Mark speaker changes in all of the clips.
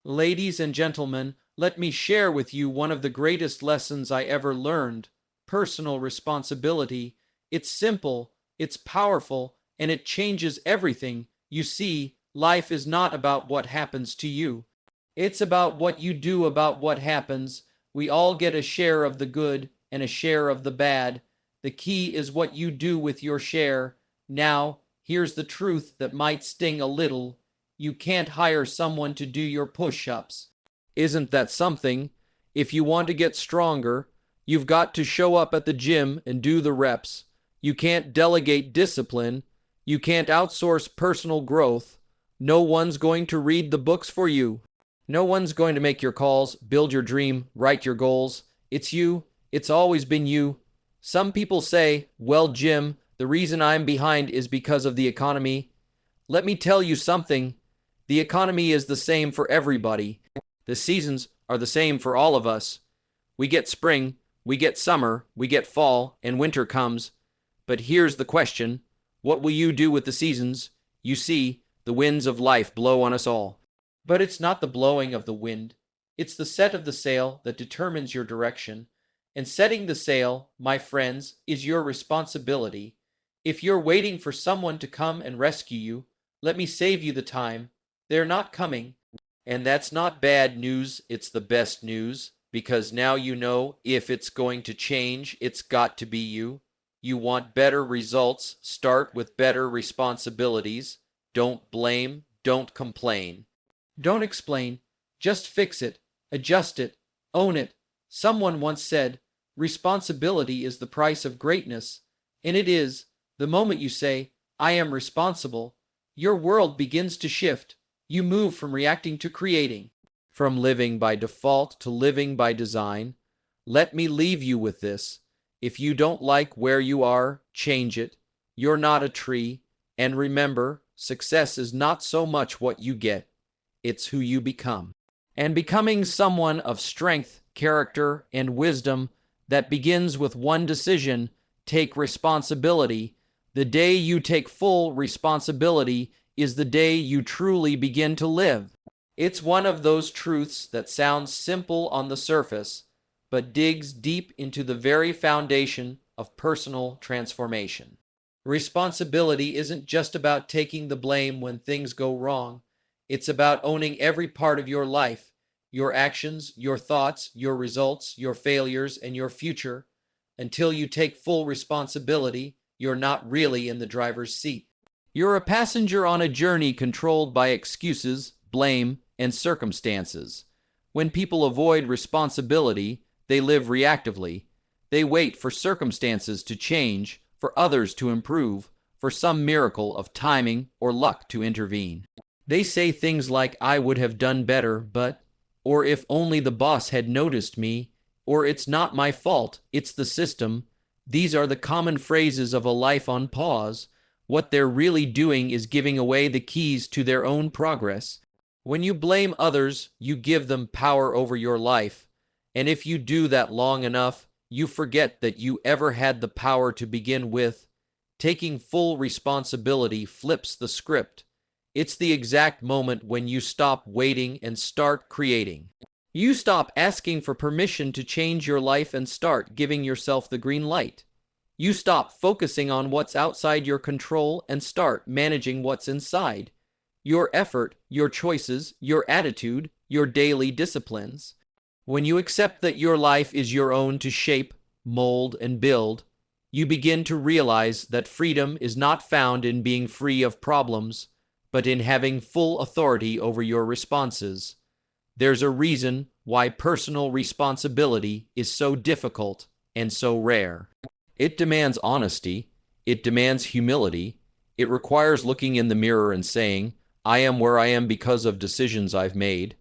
Speaker 1: Ladies and gentlemen, let me share with you one of the greatest lessons I ever learned: personal responsibility. It's simple, it's powerful, and it changes everything. You see, life is not about what happens to you, it's about what you do about what happens. We all get a share of the good and a share of the bad. The key is what you do with your share. Now, here's the truth that might sting a little: you can't hire someone to do your push-ups. Isn't that something? If you want to get stronger, you've got to show up at the gym and do the reps. You can't delegate discipline. You can't outsource personal growth. No one's going to read the books for you. No one's going to make your calls, build your dream, write your goals. It's you. It's always been you. Some people say, well, Jim, the reason I'm behind is because of the economy. Let me tell you something. The economy is the same for everybody. The seasons are the same for all of us. We get spring, we get summer, we get fall, and winter comes. But here's the question: what will you do with the seasons? You see, the winds of life blow on us all. But it's not the blowing of the wind. It's the set of the sail that determines your direction. And setting the sail, my friends, is your responsibility. If you're waiting for someone to come and rescue you, let me save you the time. They're not coming. And that's not bad news, it's the best news, because now you know if it's going to change, it's got to be you. You want better results, start with better responsibilities. Don't blame, don't complain. Don't explain, just fix it, adjust it, own it. Someone once said, responsibility is the price of greatness. And it is. The moment you say, I am responsible, your world begins to shift. You move from reacting to creating, from living by default to living by design. Let me leave you with this. If you don't like where you are, change it. You're not a tree. And remember, success is not so much what you get, it's who you become. And becoming someone of strength, character, and wisdom that begins with one decision: take responsibility. The day you take full responsibility is the day you truly begin to live. It's one of those truths that sounds simple on the surface, but digs deep into the very foundation of personal transformation. Responsibility isn't just about taking the blame when things go wrong. It's about owning every part of your life: your actions, your thoughts, your results, your failures, and your future. Until you take full responsibility, you're not really in the driver's seat. You're a passenger on a journey controlled by excuses, blame, and circumstances. When people avoid responsibility, they live reactively. They wait for circumstances to change, for others to improve, for some miracle of timing or luck to intervene. They say things like, I would have done better, but, or if only the boss had noticed me, or it's not my fault, it's the system. These are the common phrases of a life on pause. What they're really doing is giving away the keys to their own progress. When you blame others, you give them power over your life. And if you do that long enough, you forget that you ever had the power to begin with. Taking full responsibility flips the script. It's the exact moment when you stop waiting and start creating. You stop asking for permission to change your life and start giving yourself the green light. You stop focusing on what's outside your control and start managing what's inside: your effort, your choices, your attitude, your daily disciplines. When you accept that your life is your own to shape, mold, and build, you begin to realize that freedom is not found in being free of problems, but in having full authority over your responses. There's a reason why personal responsibility is so difficult and so rare. It demands honesty. It demands humility. It requires looking in the mirror and saying, I am where I am because of decisions I've made.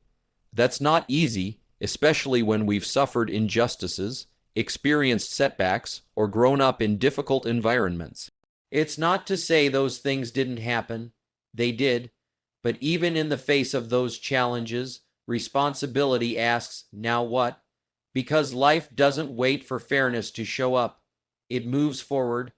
Speaker 1: That's not easy, especially when we've suffered injustices, experienced setbacks, or grown up in difficult environments. It's not to say those things didn't happen. They did. But even in the face of those challenges, responsibility asks, now what? Because life doesn't wait for fairness to show up. It moves forward,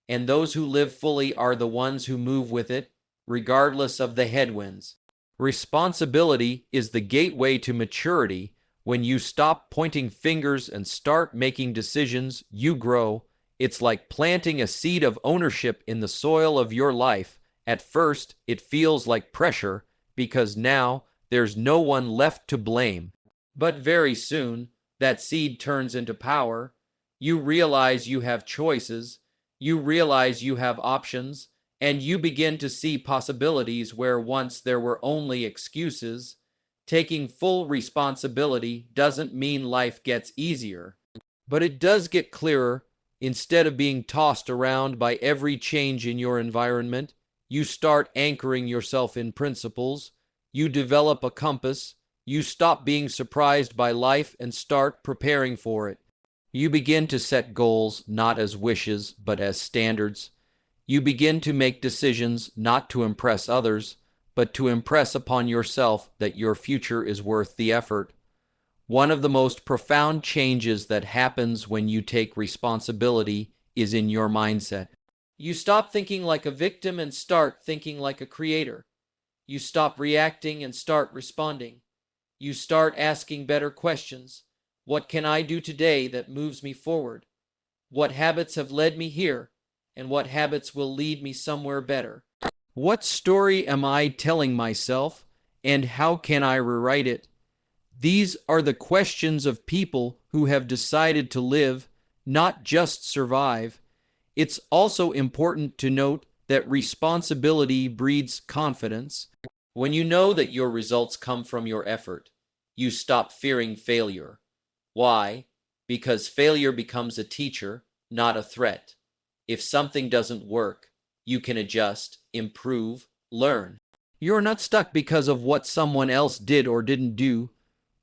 Speaker 1: and those who live fully are the ones who move with it, regardless of the headwinds. Responsibility is the gateway to maturity. When you stop pointing fingers and start making decisions, you grow. It's like planting a seed of ownership in the soil of your life. At first, it feels like pressure because now there's no one left to blame. But very soon, that seed turns into power. You realize you have choices, you realize you have options, and you begin to see possibilities where once there were only excuses. Taking full responsibility doesn't mean life gets easier, but it does get clearer. Instead of being tossed around by every change in your environment, you start anchoring yourself in principles. You develop a compass. You stop being surprised by life and start preparing for it. You begin to set goals not as wishes, but as standards. You begin to make decisions not to impress others, but to impress upon yourself that your future is worth the effort. One of the most profound changes that happens when you take responsibility is in your mindset. You stop thinking like a victim and start thinking like a creator. You stop reacting and start responding. You start asking better questions. What can I do today that moves me forward? What habits have led me here? And what habits will lead me somewhere better? What story am I telling myself, and how can I rewrite it? These are the questions of people who have decided to live, not just survive. It's also important to note that responsibility breeds confidence. When you know that your results come from your effort, you stop fearing failure. Why? Because failure becomes a teacher, not a threat. If something doesn't work, you can adjust, improve, learn. You're not stuck because of what someone else did or didn't do.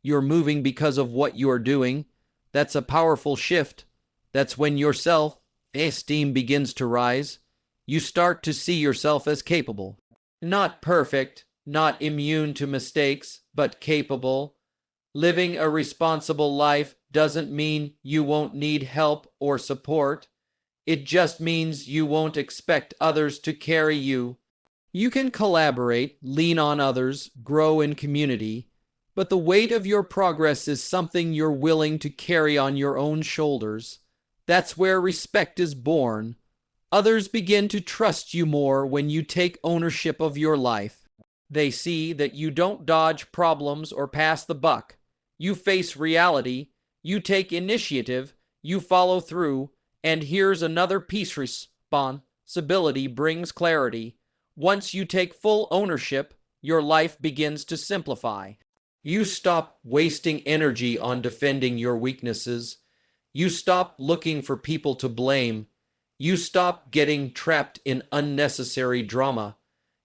Speaker 1: You're moving because of what you're doing. That's a powerful shift. That's when your self-esteem begins to rise. You start to see yourself as capable. Not perfect, not immune to mistakes, but capable. Living a responsible life doesn't mean you won't need help or support. It just means you won't expect others to carry you. You can collaborate, lean on others, grow in community, but the weight of your progress is something you're willing to carry on your own shoulders. That's where respect is born. Others begin to trust you more when you take ownership of your life. They see that you don't dodge problems or pass the buck. You face reality, you take initiative, you follow through, and here's another piece: responsibility brings clarity. Once you take full ownership, your life begins to simplify. You stop wasting energy on defending your weaknesses. You stop looking for people to blame. You stop getting trapped in unnecessary drama.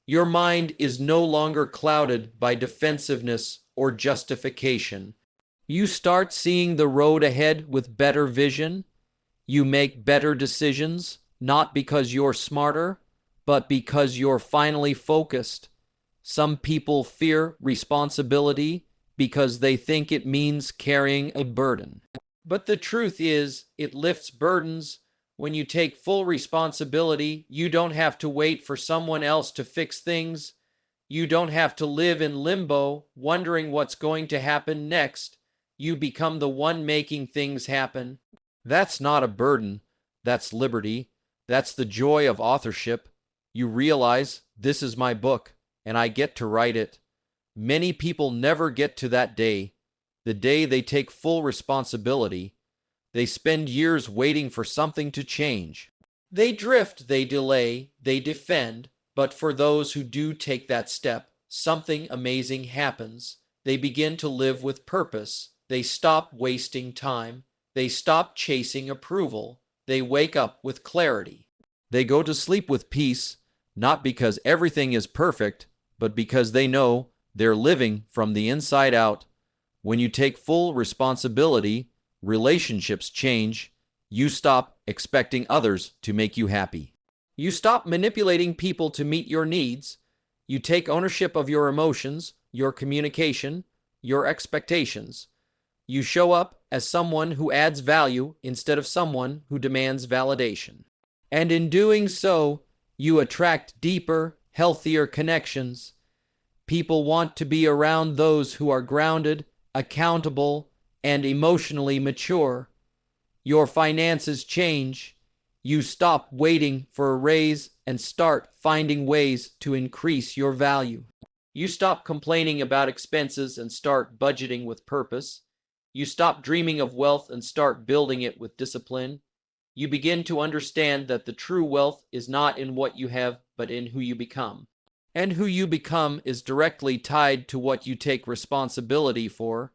Speaker 1: Your mind is no longer clouded by defensiveness or justification. You start seeing the road ahead with better vision. You make better decisions, not because you're smarter, but because you're finally focused. Some people fear responsibility because they think it means carrying a burden. But the truth is, it lifts burdens. When you take full responsibility, you don't have to wait for someone else to fix things. You don't have to live in limbo, wondering what's going to happen next. You become the one making things happen. That's not a burden. That's liberty. That's the joy of authorship. You realize, this is my book, and I get to write it. Many people never get to that day, the day they take full responsibility. They spend years waiting for something to change. They drift, they delay, they defend, but for those who do take that step, something amazing happens. They begin to live with purpose. They stop wasting time. They stop chasing approval. They wake up with clarity. They go to sleep with peace, not because everything is perfect, but because they know they're living from the inside out. When you take full responsibility, relationships change. You stop expecting others to make you happy. You stop manipulating people to meet your needs. You take ownership of your emotions, your communication, your expectations. You show up as someone who adds value instead of someone who demands validation. And in doing so, you attract deeper, healthier connections. People want to be around those who are grounded, accountable, and emotionally mature. Your finances change. You stop waiting for a raise and start finding ways to increase your value. You stop complaining about expenses and start budgeting with purpose. You stop dreaming of wealth and start building it with discipline. You begin to understand that the true wealth is not in what you have, but in who you become. And who you become is directly tied to what you take responsibility for.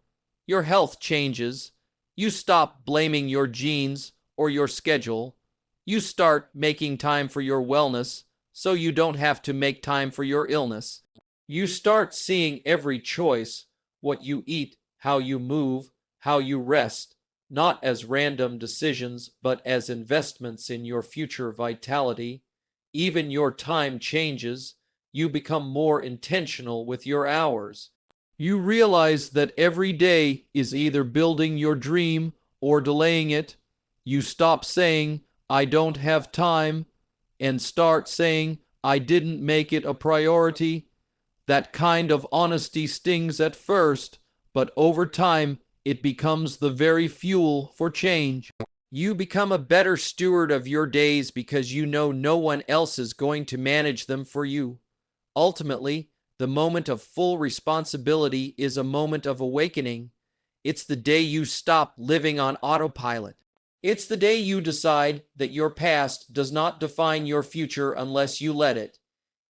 Speaker 1: Your health changes. You stop blaming your genes or your schedule. You start making time for your wellness so you don't have to make time for your illness. You start seeing every choice, what you eat, how you move, how you rest, not as random decisions, but as investments in your future vitality. Even your time changes. You become more intentional with your hours. You realize that every day is either building your dream or delaying it. You stop saying, "I don't have time," and start saying, "I didn't make it a priority." That kind of honesty stings at first, but over time, it becomes the very fuel for change. You become a better steward of your days because you know no one else is going to manage them for you. Ultimately, the moment of full responsibility is a moment of awakening. It's the day you stop living on autopilot. It's the day you decide that your past does not define your future unless you let it.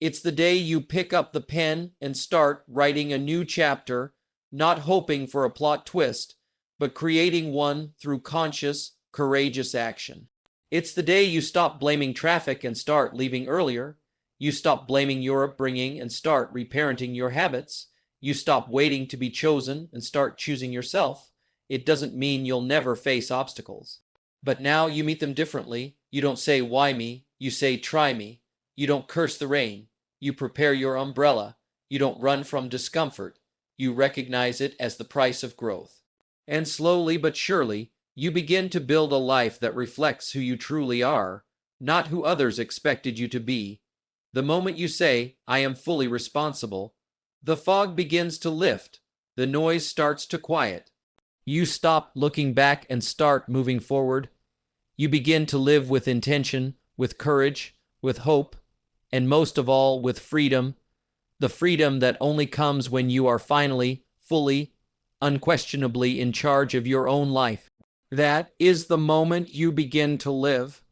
Speaker 1: It's the day you pick up the pen and start writing a new chapter, not hoping for a plot twist, but creating one through conscious, courageous action. It's the day you stop blaming traffic and start leaving earlier. You stop blaming your upbringing and start reparenting your habits. You stop waiting to be chosen and start choosing yourself. It doesn't mean you'll never face obstacles. But now you meet them differently. You don't say, "Why me?" You say, "Try me." You don't curse the rain. You prepare your umbrella. You don't run from discomfort. You recognize it as the price of growth. And slowly but surely, you begin to build a life that reflects who you truly are, not who others expected you to be. The moment you say, "I am fully responsible," the fog begins to lift. The noise starts to quiet. You stop looking back and start moving forward. You begin to live with intention, with courage, with hope, and most of all, with freedom. The freedom that only comes when you are finally, fully, unquestionably in charge of your own life. That is the moment you begin to live.